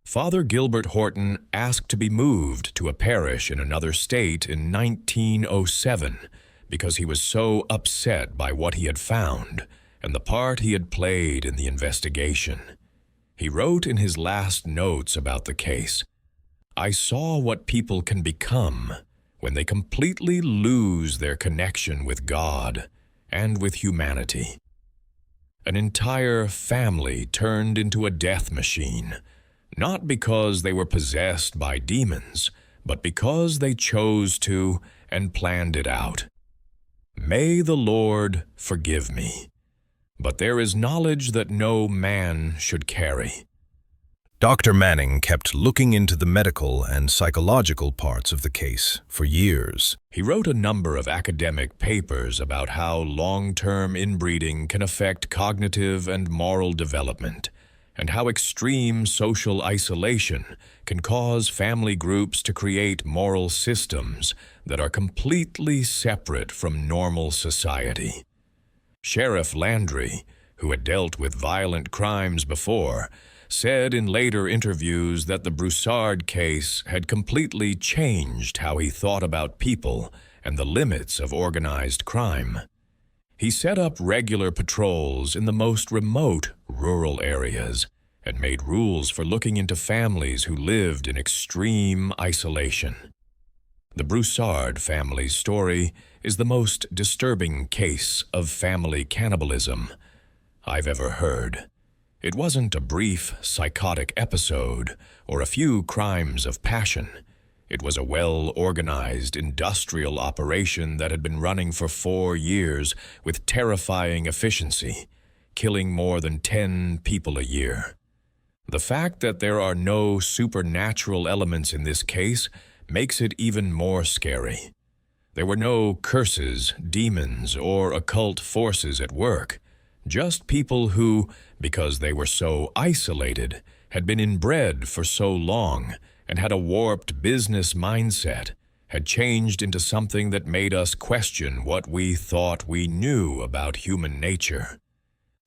Father Gilbert Horton asked to be moved to a parish in another state in 1907 because he was so upset by what he had found and the part he had played in the investigation. He wrote in his last notes about the case, "I saw what people can become when they completely lose their connection with God and with humanity. An entire family turned into a death machine, not because they were possessed by demons, but because they chose to and planned it out. May the Lord forgive me, but there is knowledge that no man should carry." Dr. Manning kept looking into the medical and psychological parts of the case for years. He wrote a number of academic papers about how long-term inbreeding can affect cognitive and moral development, and how extreme social isolation can cause family groups to create moral systems that are completely separate from normal society. Sheriff Landry, who had dealt with violent crimes before, said in later interviews that the Broussard case had completely changed how he thought about people and the limits of organized crime. He set up regular patrols in the most remote rural areas and made rules for looking into families who lived in extreme isolation. The Broussard family's story is the most disturbing case of family cannibalism I've ever heard. It wasn't a brief psychotic episode or a few crimes of passion. It was a well-organized industrial operation that had been running for 4 years with terrifying efficiency, killing more than 10 people a year. The fact that there are no supernatural elements in this case makes it even more scary. There were no curses, demons, or occult forces at work, just people who, because they were so isolated, had been inbred for so long and had a warped business mindset, had changed into something that made us question what we thought we knew about human nature.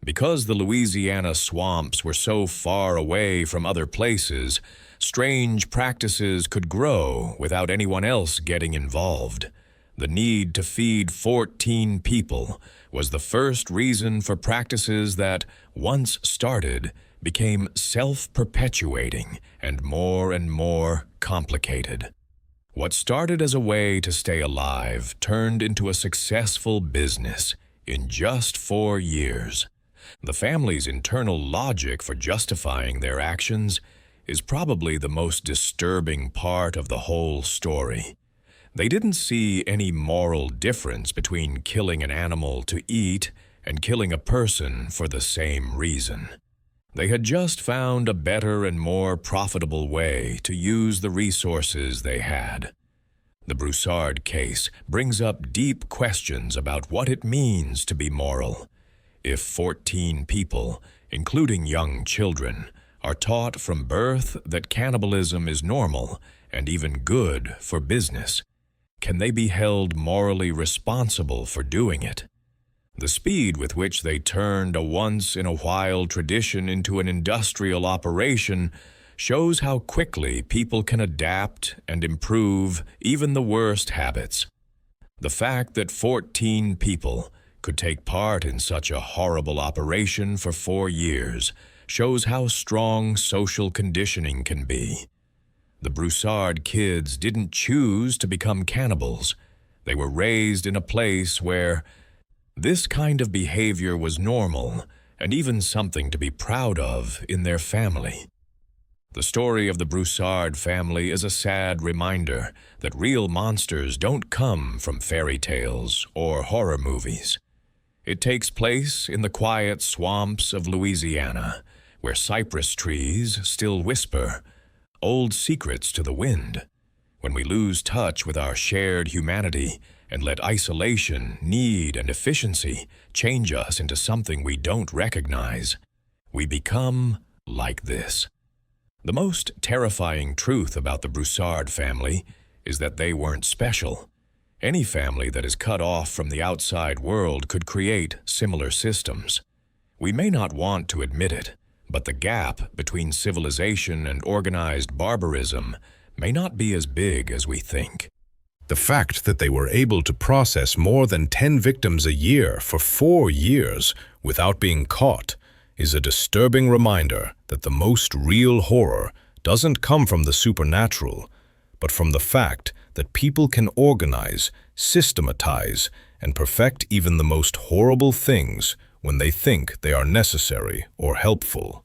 Because the Louisiana swamps were so far away from other places, strange practices could grow without anyone else getting involved. The need to feed 14 people was the first reason for practices that, once started, became self-perpetuating and more complicated. What started as a way to stay alive turned into a successful business in just 4 years. The family's internal logic for justifying their actions is probably the most disturbing part of the whole story. They didn't see any moral difference between killing an animal to eat and killing a person for the same reason. They had just found a better and more profitable way to use the resources they had. The Broussard case brings up deep questions about what it means to be moral. If 14 people, including young children, are taught from birth that cannibalism is normal and even good for business, can they be held morally responsible for doing it? The speed with which they turned a once-in-a-while tradition into an industrial operation shows how quickly people can adapt and improve even the worst habits. The fact that 14 people could take part in such a horrible operation for 4 years shows how strong social conditioning can be. The Broussard kids didn't choose to become cannibals. They were raised in a place where this kind of behavior was normal and even something to be proud of in their family. The story of the Broussard family is a sad reminder that real monsters don't come from fairy tales or horror movies. It takes place in the quiet swamps of Louisiana, where cypress trees still whisper old secrets to the wind. When we lose touch with our shared humanity and let isolation, need, and efficiency change us into something we don't recognize, we become like this. The most terrifying truth about the Broussard family is that they weren't special. Any family that is cut off from the outside world could create similar systems. We may not want to admit it, but the gap between civilization and organized barbarism may not be as big as we think. The fact that they were able to process more than 10 victims a year for 4 years without being caught is a disturbing reminder that the most real horror doesn't come from the supernatural, but from the fact that people can organize, systematize, and perfect even the most horrible things when they think they are necessary or helpful.